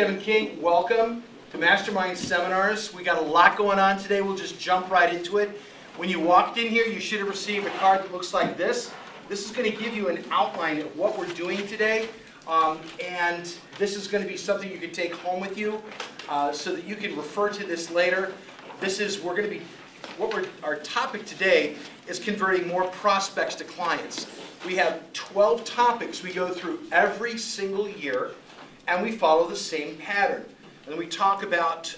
Kevin King. Welcome to Mastermind Seminars. We got a lot going on today. We'll just jump right into it. When you walked in here, you should have received a card that looks like this. This is going to give you an outline of what we're doing today. And this is going to be something you can take home with you so that you can refer to this later. Our topic today is converting more prospects to clients. We have 12 topics we go through every single year, and we follow the same pattern. And we talk about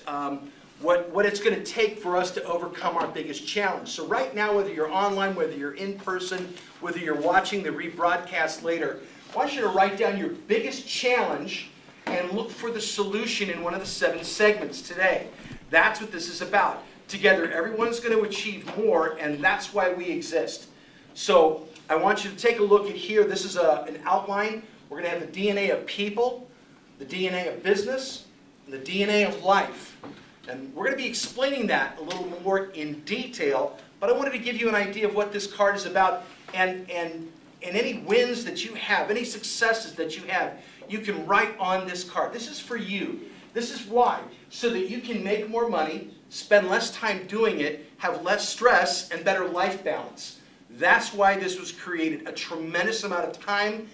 what it's going to take for us to overcome our biggest challenge. So right now, whether you're online, whether you're in person, whether you're watching the rebroadcast later, I want you to write down your biggest challenge and look for the solution in one of the 7 segments today. That's what this is about. Together, everyone's going to achieve more, and that's why we exist. So I want you to take a look at here. This is an outline. We're going to have the DNA of people, the DNA of business, and the DNA of life. And we're going to be explaining that a little more in detail, but I wanted to give you an idea of what this card is about, and any wins that you have, any successes that you have, you can write on this card. This is for you. This is why. So that you can make more money, spend less time doing it, have less stress, and better life balance. That's why this was created. A tremendous amount of time,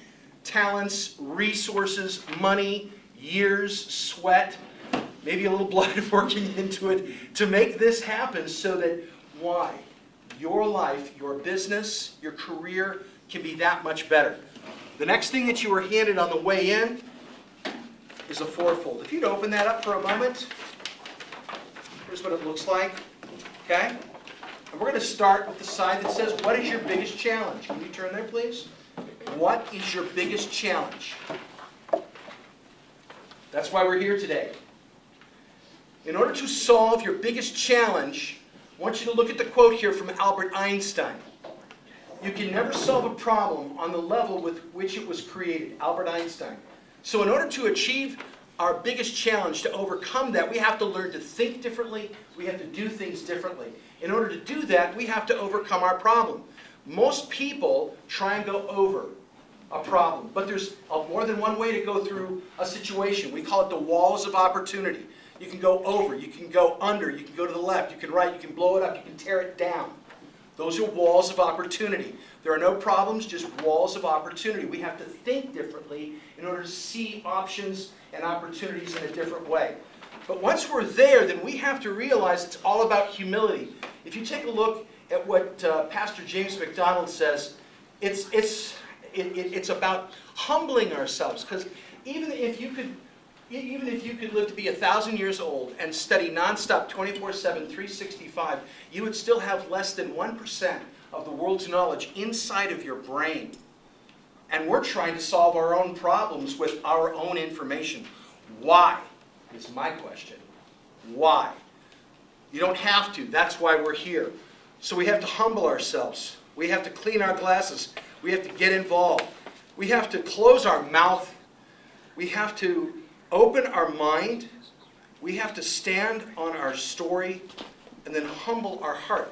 talents, resources, money, years, sweat, maybe a little blood working into it to make this happen so that why? Your life, your business, your career can be that much better. The next thing that you were handed on the way in is a fourfold. If you'd open that up for a moment, here's what it looks like, okay? And we're going to start with the side that says, what is your biggest challenge? Can you turn there, please? What is your biggest challenge? That's why we're here today. In order to solve your biggest challenge, I want you to look at the quote here from Albert Einstein. You can never solve a problem on the level with which it was created. Albert Einstein. So in order to achieve our biggest challenge, to overcome that, we have to learn to think differently. We have to do things differently. In order to do that, we have to overcome our problem. Most people try and go over a problem, but there's more than one way to go through a situation. We call it the walls of opportunity. You can go over, you can go under, you can go to the left, you can right, you can blow it up, you can tear it down. Those are walls of opportunity. There are no problems, just walls of opportunity. We have to think differently in order to see options and opportunities in a different way. But once we're there, then we have to realize it's all about humility. If you take a look at what Pastor James MacDonald says, it's about humbling ourselves. Because even if you could live to be 1,000 years old and study nonstop 24/7, 365, you would still have less than 1% of the world's knowledge inside of your brain. And we're trying to solve our own problems with our own information. Why is my question. Why? You don't have to. That's why we're here. So we have to humble ourselves. We have to clean our glasses. We have to get involved. We have to close our mouth. We have to open our mind. We have to stand on our story and then humble our heart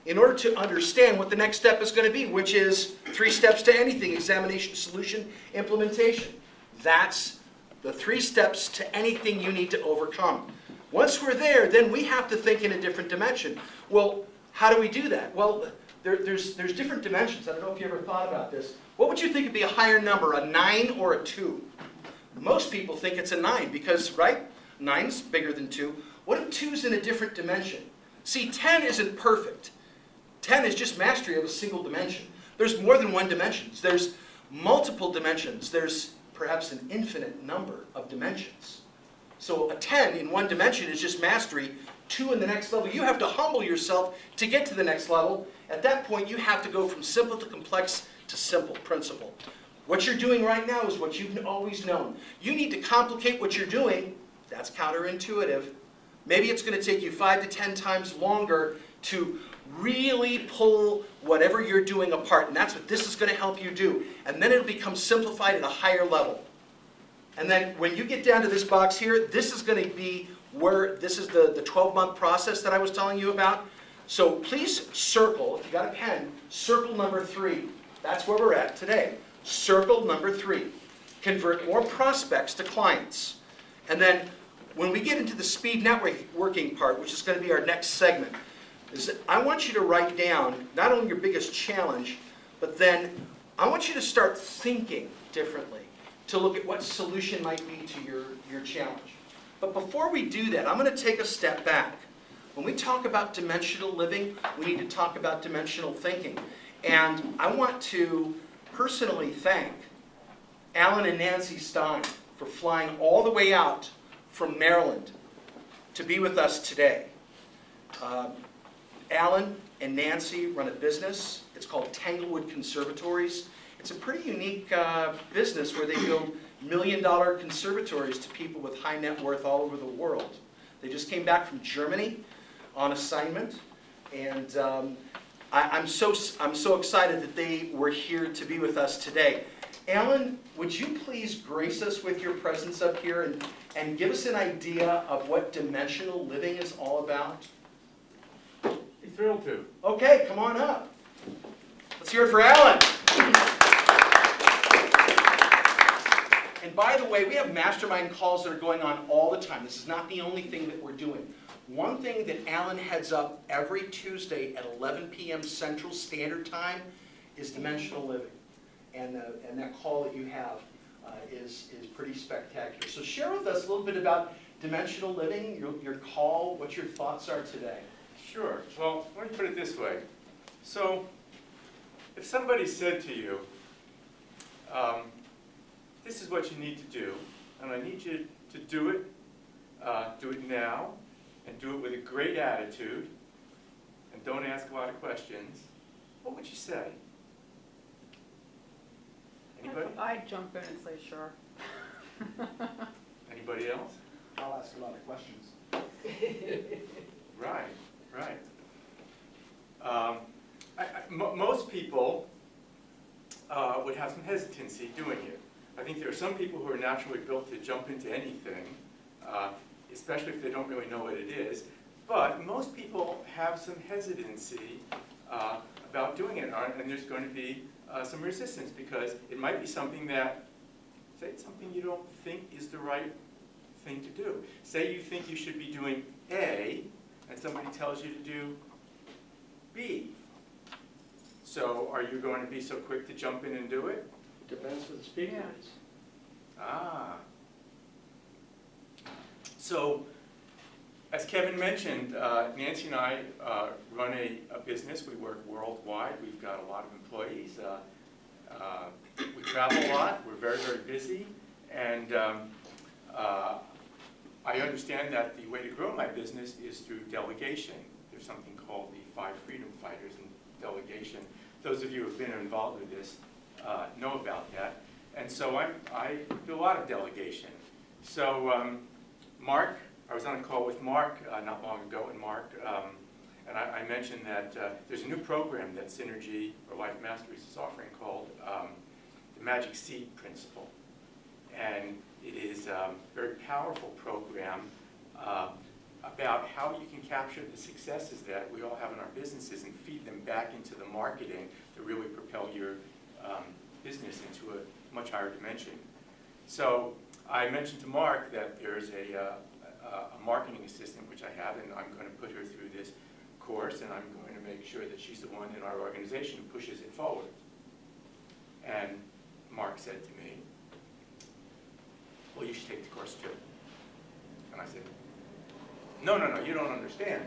in order to understand what the next step is going to be, which is 3 steps to anything: examination, solution, implementation. That's the 3 steps to anything you need to overcome. Once we're there, then we have to think in a different dimension. Well, how do we do that? Well, there's different dimensions. I don't know if you ever thought about this. What would you think would be a higher number, a 9 or a 2? Most people think it's a 9 because, right? 9's bigger than 2. What if 2's in a different dimension? See, 10 isn't perfect. 10 is just mastery of a single dimension. There's more than one dimension. There's multiple dimensions. There's perhaps an infinite number of dimensions. So a 10 in one dimension is just mastery. 2 in the next level. You have to humble yourself to get to the next level. At that point, you have to go from simple to complex to simple principle. What you're doing right now is what you've always known. You need to complicate what you're doing. That's counterintuitive. Maybe it's going to take you 5 to 10 times longer to really pull whatever you're doing apart. And that's what this is going to help you do. And then it'll become simplified at a higher level. And then when you get down to this box here, this is going to be where this is the 12-month process that I was telling you about. So please circle, if you got a pen, circle number 3. That's where we're at today. Circle number 3. Convert more prospects to clients. And then when we get into the speed networking part, which is going to be our next segment, is that I want you to write down not only your biggest challenge, but then I want you to start thinking differently to look at what solution might be to your challenge. But before we do that, I'm going to take a step back. When we talk about dimensional living, we need to talk about dimensional thinking. And I want to personally thank Alan and Nancy Stein for flying all the way out from Maryland to be with us today. Alan and Nancy run a business. It's called Tanglewood Conservatories. It's a pretty unique business where they build million-dollar conservatories to people with high net worth all over the world. They just came back from Germany on assignment, and I'm so excited that they were here to be with us today. Alan, would you please grace us with your presence up here and give us an idea of what dimensional living is all about? Be thrilled to. Okay, come on up. Let's hear it for Alan. And by the way, we have mastermind calls that are going on all the time. This is not the only thing that we're doing. One thing that Alan heads up every Tuesday at 11 p.m. Central Standard Time is dimensional living. And that call that you have is pretty spectacular. So share with us a little bit about dimensional living, your call, what your thoughts are today. Sure. Well, let me put it this way. So, if somebody said to you, this is what you need to do, and I need you to do it now, and do it with a great attitude, and don't ask a lot of questions, what would you say? Anybody? I'd jump in and say sure. Anybody else? I'll ask a lot of questions. Right, right. Most people would have some hesitancy doing it. I think there are some people who are naturally built to jump into anything, especially if they don't really know what it is. But most people have some hesitancy about doing it, and there's going to be some resistance because it might be something that, say it's something you don't think is the right thing to do. Say you think you should be doing A, and somebody tells you to do B. So are you going to be so quick to jump in and do it? Depends who the speaker is. Ah. So, as Kevin mentioned, Nancy and I run a business. We work worldwide. We've got a lot of employees. We travel a lot. We're very, very busy. And I understand that the way to grow my business is through delegation. There's something called the 5 Freedom Fighters in delegation. Those of you who have been involved with this know about that. And so I do a lot of delegation. So Mark, I was on a call with Mark not long ago, and Mark, and I mentioned that there's a new program that Synergy or Life Masteries is offering called the Magic Seed Principle. And it is a very powerful program about how you can capture the successes that we all have in our businesses and feed them back into the marketing to really propel your business into a much higher dimension. So I mentioned to Mark that there's a marketing assistant, which I have, and I'm going to put her through this course, and I'm going to make sure that she's the one in our organization who pushes it forward. And Mark said to me, well, you should take the course too. And I said, no, you don't understand.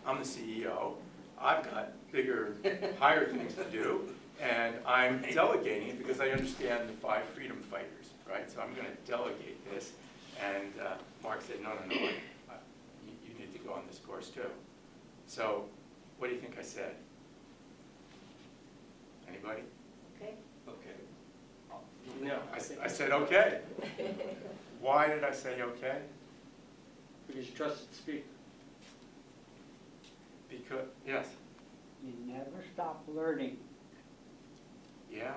I'm the CEO. I've got bigger, higher things to do, and I'm delegating it because I understand the 5 Freedom Fighters, right? So I'm going to delegate this. And Mark said, no, you need to go on this course too. So what do you think I said? Anybody? Okay. No. I said okay. Why did I say okay? Because you trusted the speaker. Because, yes. You never stop learning. Yeah,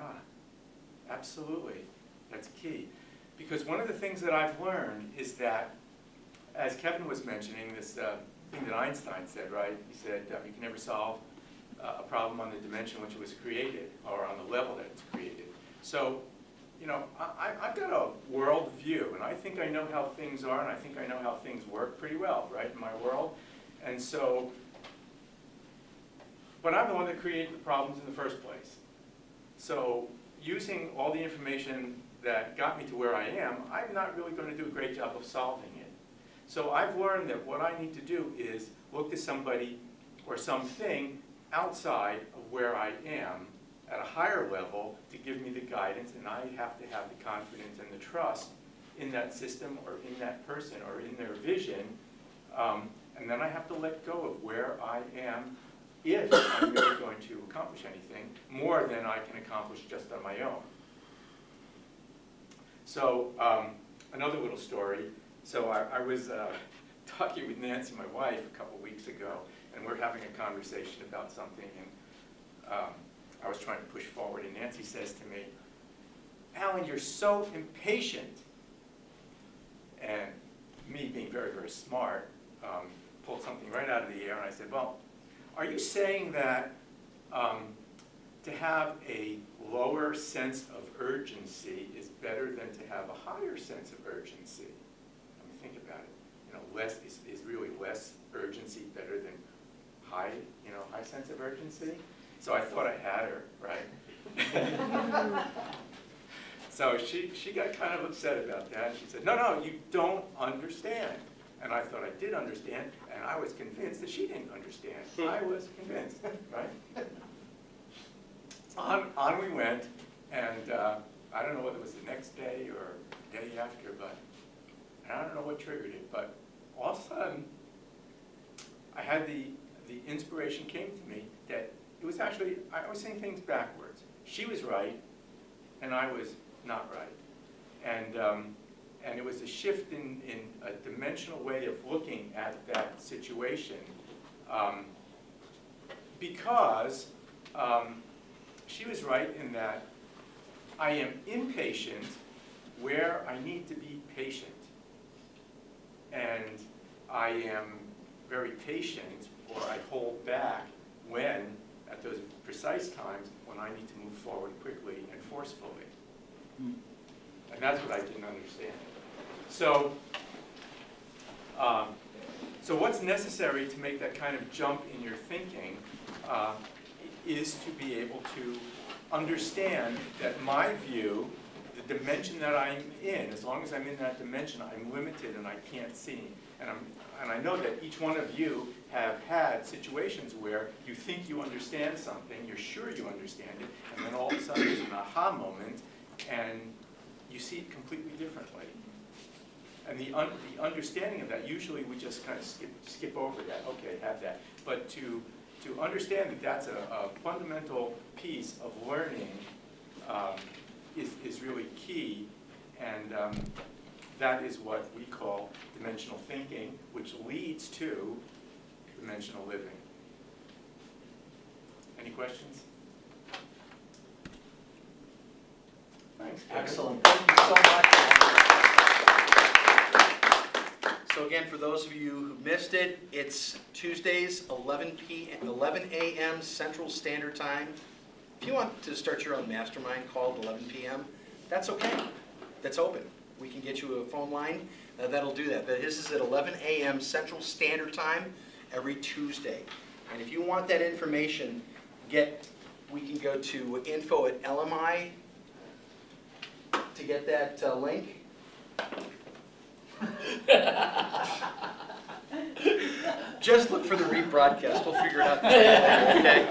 absolutely. That's key. Because one of the things that I've learned is that, as Kevin was mentioning, this thing that Einstein said, right? He said you can never solve a problem on the dimension which it was created, or on the level that it's created. So I've got a world view, and I think I know how things are, and I think I know how things work pretty well, right, in my world. And so, but I'm the one that created the problems in the first place. So using all the information that got me to where I am, I'm not really going to do a great job of solving it. So I've learned that what I need to do is look to somebody or something outside of where I am at a higher level to give me the guidance, and I have to have the confidence and the trust in that system or in that person or in their vision, and then I have to let go of where I am if I'm really going to accomplish anything more than I can accomplish just on my own. So another little story. So I was talking with Nancy, my wife, a couple weeks ago, and we're having a conversation about something, and I was trying to push forward, and Nancy says to me, "Alan, you're so impatient." And me being very, very smart, pulled something right out of the air, and I said, "Well, are you saying that to have a lower sense of urgency is better than to have a higher sense of urgency?" I mean, think about it. Less is really less urgency better than high sense of urgency? So I thought I had her, right? So she got kind of upset about that. She said, no, you don't understand. And I thought I did understand, and I was convinced that she didn't understand. I was convinced, right? On we went, and I don't know whether it was the next day or the day after, but I don't know what triggered it, but all of a sudden, I had the inspiration came to me that it was actually, I was saying things backwards. She was right, and I was not right. And it was a shift in a dimensional way of looking at that situation, because she was right in that I am impatient where I need to be patient. And I am very patient, or I hold back when, at those precise times, when I need to move forward quickly and forcefully. And that's what I didn't understand. So, so what's necessary to make that kind of jump in your thinking is to be able to understand that my view, the dimension that I'm in, as long as I'm in that dimension, I'm limited and I can't see. And I know that each one of you have had situations where you think you understand something, you're sure you understand it, and then all of a sudden there's an aha moment, and you see it completely differently. And the understanding of that, usually we just kind of skip over that. Okay, have that. But to understand that that's a fundamental piece of learning is really key, and that is what we call dimensional thinking, which leads to dimensional living. Any questions? Thanks, Kevin. Excellent. Thank you so much. So again, for those of you who missed it, it's Tuesdays, 11 a.m. Central Standard Time. If you want to start your own mastermind call at 11 p.m., that's okay. That's open. We can get you a phone line that'll do that. But this is at 11 a.m. Central Standard Time every Tuesday. And if you want that information, we can go to info@LMI to get that link. Just look for the rebroadcast. We'll figure it out. Okay.